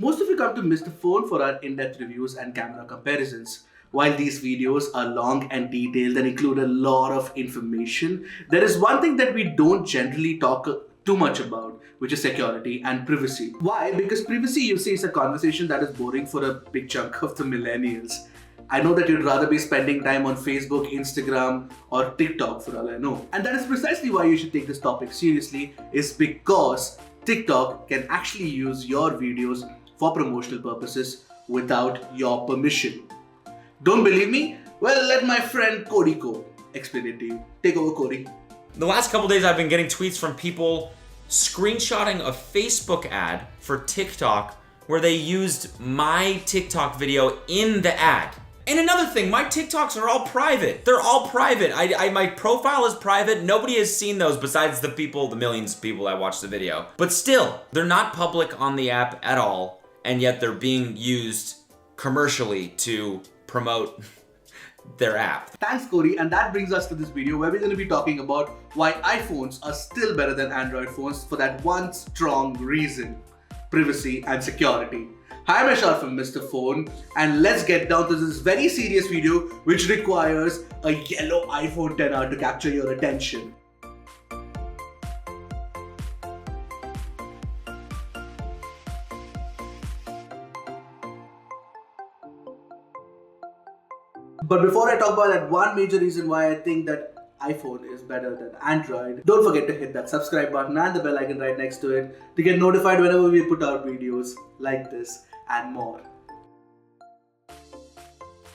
Most of you come to Mr. Phone for our in-depth reviews and camera comparisons. While these videos are long and detailed and include a lot of information, there is one thing that we don't generally talk too much about, which is security and privacy. Why? Because privacy, you see, is a conversation that is boring for a big chunk of the millennials. I know that you'd rather be spending time on Facebook, Instagram, or TikTok for all I know. And that is precisely why you should take this topic seriously, is because TikTok can actually use your videos for promotional purposes without your permission. Don't believe me? Well, let my friend Cody Ko explain it to you. Take over, Cody. The last couple days I've been getting tweets from people screenshotting a Facebook ad for TikTok where they used my TikTok video in the ad. And another thing, my TikToks are all private. They're all private. My profile is private. Nobody has seen those besides the millions of people that watch the video. But still, they're not public on the app at all, and yet they're being used commercially to promote their app. Thanks, Cody, and that brings us to this video where we're going to be talking about why iPhones are still better than Android phones for that one strong reason: privacy and security. Hi, I'm Ashar from Mr. Phone, and let's get down to this very serious video which requires a yellow iPhone XR to capture your attention. But before I talk about that one major reason why I think that iPhone is better than Android, don't forget to hit that subscribe button and the bell icon right next to it to get notified whenever we put out videos like this and more.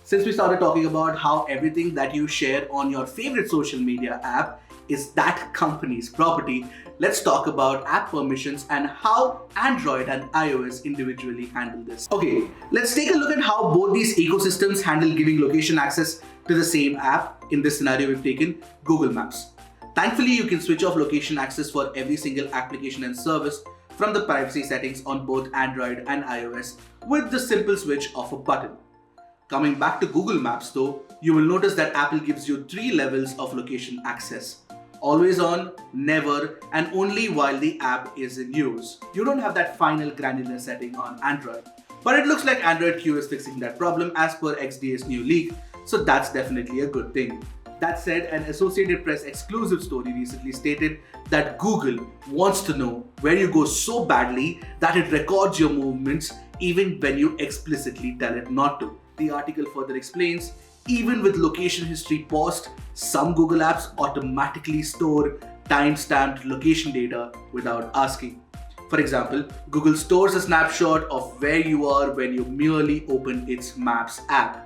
Since we started talking about how everything that you share on your favorite social media app is that company's property, let's talk about app permissions and how Android and iOS individually handle this. Okay, let's take a look at how both these ecosystems handle giving location access to the same app. In this scenario, we've taken Google Maps. Thankfully, you can switch off location access for every single application and service from the privacy settings on both Android and iOS with the simple switch of a button. Coming back to Google Maps though, you will notice that Apple gives you 3 levels of location access: always on, never, and only while the app is in use. You don't have that final granular setting on Android, but it looks like Android Q is fixing that problem as per XDA's new leak, so that's definitely a good thing. That said, an Associated Press exclusive story recently stated that Google wants to know where you go so badly that it records your movements even when you explicitly tell it not to. The article further explains, even with location history paused, some Google apps automatically store time-stamped location data without asking. For example, Google stores a snapshot of where you are when you merely open its Maps app.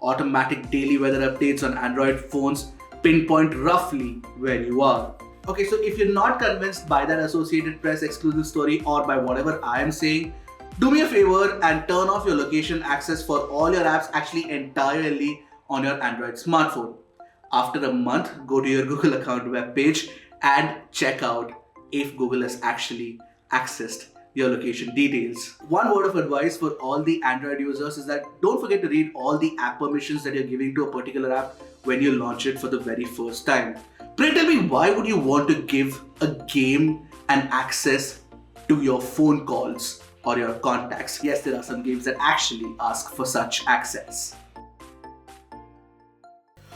Automatic daily weather updates on Android phones pinpoint roughly where you are. Okay, so if you're not convinced by that Associated Press exclusive story or by whatever I am saying, do me a favor and turn off your location access for all your apps actually entirely on your Android smartphone. After a month, go to your Google account webpage and check out if Google has actually accessed your location details. One word of advice for all the Android users is that don't forget to read all the app permissions that you're giving to a particular app when you launch it for the very first time. Pray tell me, why would you want to give a game an access to your phone calls or your contacts? Yes, there are some games that actually ask for such access.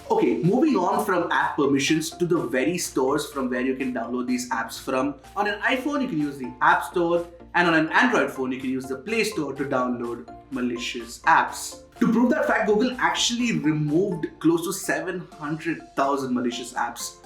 Okay, moving on from app permissions to the very stores from where you can download these apps from. On an iPhone, you can use the App Store, and on an Android phone, you can use the Play Store to download malicious apps. To prove that fact, Google actually removed close to 700,000 malicious apps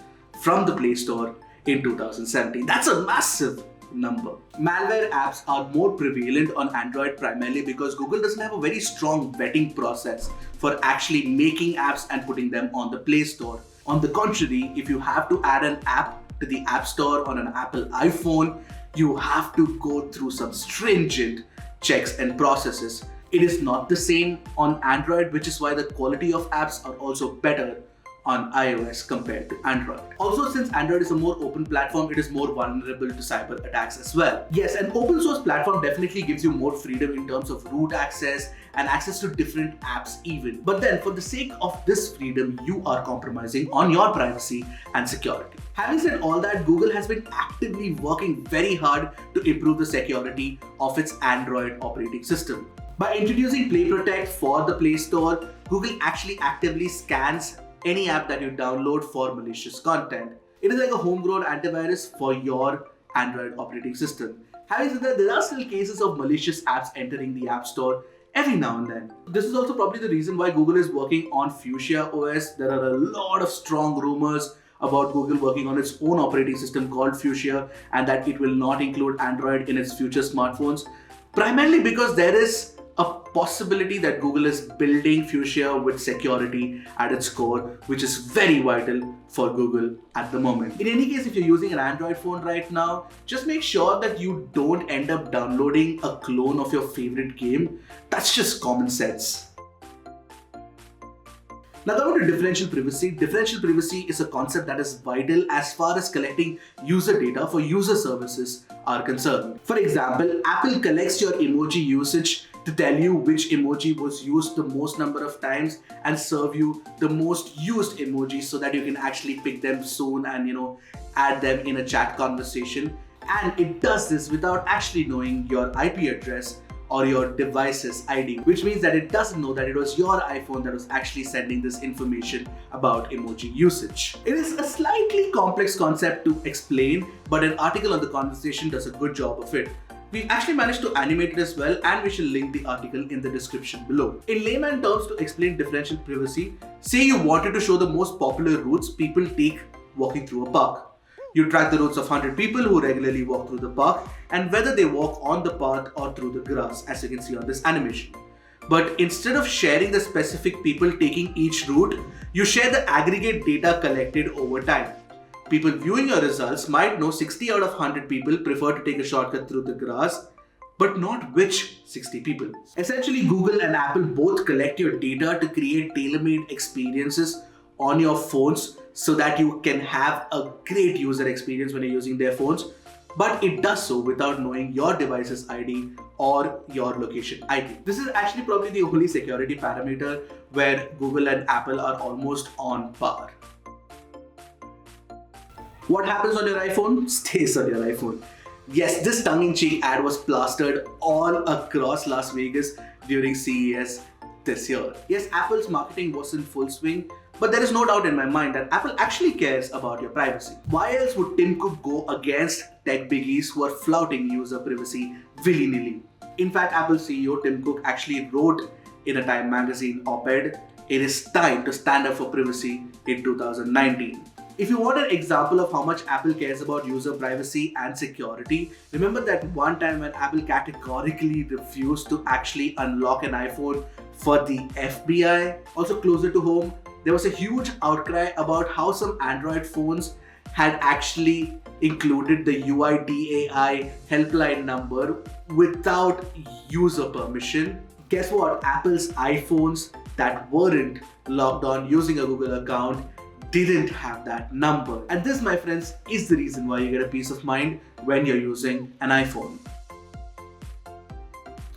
from the Play Store in 2017. That's a massive number. Malware apps are more prevalent on Android primarily because Google doesn't have a very strong vetting process for actually making apps and putting them on the Play Store. On the contrary, if you have to add an app to the App Store on an Apple iPhone, you have to go through some stringent checks and processes. It is not the same on Android, which is why the quality of apps are also better on iOS compared to Android. Also, since Android is a more open platform, it is more vulnerable to cyber attacks as well. Yes, an open source platform definitely gives you more freedom in terms of root access and access to different apps even. But then for the sake of this freedom, you are compromising on your privacy and security. Having said all that, Google has been actively working very hard to improve the security of its Android operating system. By introducing Play Protect for the Play Store, Google actually actively scans any app that you download for malicious content. It is like a homegrown antivirus for your Android operating system. Having said that, there are still cases of malicious apps entering the App Store every now and then. This is also probably the reason why Google is working on Fuchsia OS. There are a lot of strong rumors about Google working on its own operating system called Fuchsia and that it will not include Android in its future smartphones. Primarily because there is a possibility that Google is building Fuchsia with security at its core, which is very vital for Google at the moment. In any case, if you're using an Android phone right now, just make sure that you don't end up downloading a clone of your favorite game. That's just common sense. Now coming to differential privacy. Differential privacy is a concept that is vital as far as collecting user data for user services are concerned. For example, Apple collects your emoji usage to tell you which emoji was used the most number of times and serve you the most used emojis so that you can actually pick them soon and add them in a chat conversation. And it does this without actually knowing your IP address or your device's ID, which means that it doesn't know that it was your iPhone that was actually sending this information about emoji usage. It is a slightly complex concept to explain, but an article on The Conversation does a good job of it. We've actually managed to animate it as well, and we shall link the article in the description below. In layman terms, to explain differential privacy, say you wanted to show the most popular routes people take walking through a park. You track the routes of 100 people who regularly walk through the park and whether they walk on the path or through the grass, as you can see on this animation. But instead of sharing the specific people taking each route, you share the aggregate data collected over time. People viewing your results might know 60 out of 100 people prefer to take a shortcut through the grass, but not which 60 people. Essentially, Google and Apple both collect your data to create tailor-made experiences on your phones so that you can have a great user experience when you're using their phones, but it does so without knowing your device's ID or your location ID. This is actually probably the only security parameter where Google and Apple are almost on par. What happens on your iPhone stays on your iPhone. Yes, this tongue-in-cheek ad was plastered all across Las Vegas during CES this year. Yes, Apple's marketing was in full swing, but there is no doubt in my mind that Apple actually cares about your privacy. Why else would Tim Cook go against tech biggies who are flouting user privacy willy-nilly? In fact, Apple CEO Tim Cook actually wrote in a Time magazine op-ed, "It is time to stand up for privacy in 2019. If you want an example of how much Apple cares about user privacy and security, remember that one time when Apple categorically refused to actually unlock an iPhone for the FBI? Also closer to home, there was a huge outcry about how some Android phones had actually included the UIDAI helpline number without user permission. Guess what? Apple's iPhones that weren't logged on using a Google account didn't have that number. And this, my friends, is the reason why you get a peace of mind when you're using an iPhone.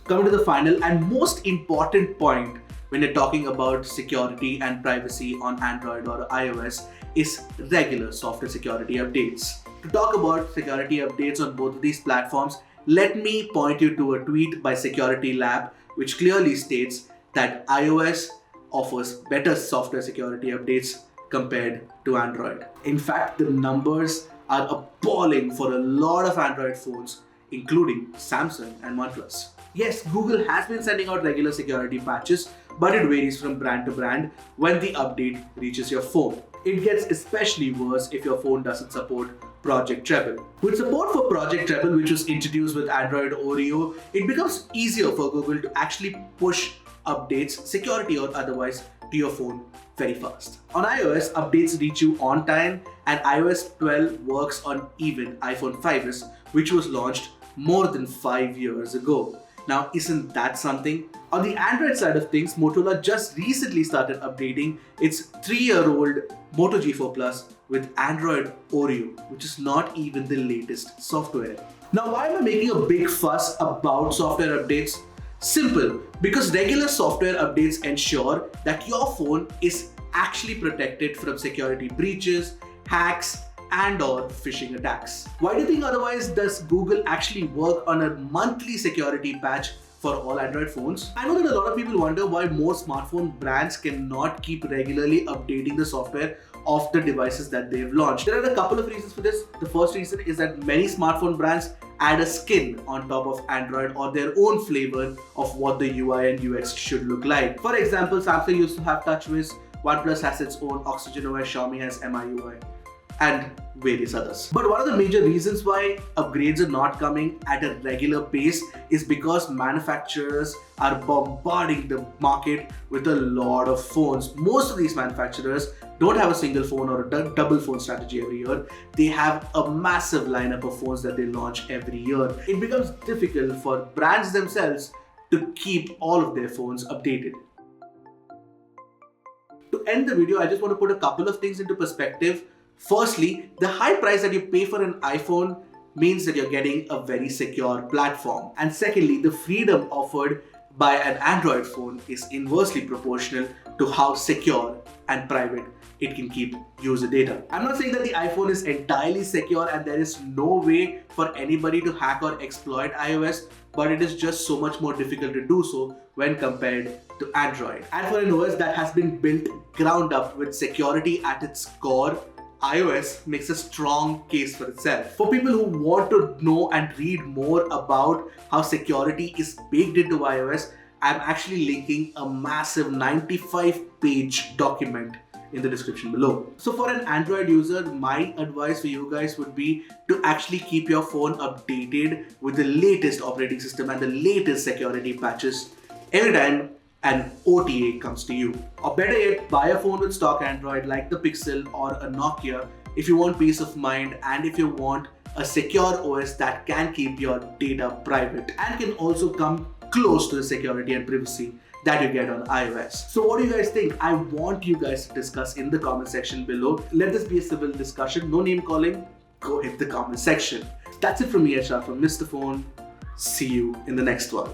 Coming to the final and most important point when you're talking about security and privacy on Android or iOS is regular software security updates. To talk about security updates on both of these platforms, let me point you to a tweet by Security Lab, which clearly states that iOS offers better software security updates compared to Android. In fact, the numbers are appalling for a lot of Android phones, including Samsung and OnePlus. Yes, Google has been sending out regular security patches, but it varies from brand to brand when the update reaches your phone. It gets especially worse if your phone doesn't support Project Treble. With support for Project Treble, which was introduced with Android Oreo, it becomes easier for Google to actually push updates, security or otherwise, to your phone very fast. On iOS, updates reach you on time, and iOS 12 works on even iPhone 5s, which was launched more than 5 years ago. Now, isn't that something? On the Android side of things, Motorola just recently started updating its 3-year-old Moto G4 Plus with Android Oreo, which is not even the latest software. Now, why am I making a big fuss about software updates? Simple, because regular software updates ensure that your phone is actually protected from security breaches, hacks, and/or phishing attacks. Why do you think otherwise does Google actually work on a monthly security patch for all Android phones? I know that a lot of people wonder why more smartphone brands cannot keep regularly updating the software of the devices that they've launched. There are a couple of reasons for this. The first reason is that many smartphone brands add a skin on top of Android or their own flavor of what the UI and UX should look like. For example, Samsung used to have TouchWiz, OnePlus has its own OxygenOS, Xiaomi has MIUI, and various others. But one of the major reasons why upgrades are not coming at a regular pace is because manufacturers are bombarding the market with a lot of phones. Most of these manufacturers don't have a single phone or a double phone strategy every year. They have a massive lineup of phones that they launch every year. It becomes difficult for brands themselves to keep all of their phones updated. To end the video, I just want to put a couple of things into perspective. Firstly, the high price that you pay for an iPhone means that you're getting a very secure platform. And secondly, the freedom offered by an Android phone is inversely proportional to how secure and private it can keep user data. I'm not saying that the iPhone is entirely secure and there is no way for anybody to hack or exploit iOS, but it is just so much more difficult to do so when compared to Android. And for an OS that has been built ground up with security at its core, iOS makes a strong case for itself. For people who want to know and read more about how security is baked into iOS, I'm actually linking a massive 95-page document in the description below. So for an Android user, my advice for you guys would be to actually keep your phone updated with the latest operating system and the latest security patches every time an OTA comes to you. Or better yet, buy a phone with stock Android like the Pixel or a Nokia if you want peace of mind and if you want a secure OS that can keep your data private and can also come close to the security and privacy that you get on iOS. So what do you guys think? I want you guys to discuss in the comment section below. Let this be a civil discussion, no name calling. Go hit the comment section. That's it from me, Ashar from Mr. Phone. See you in the next one.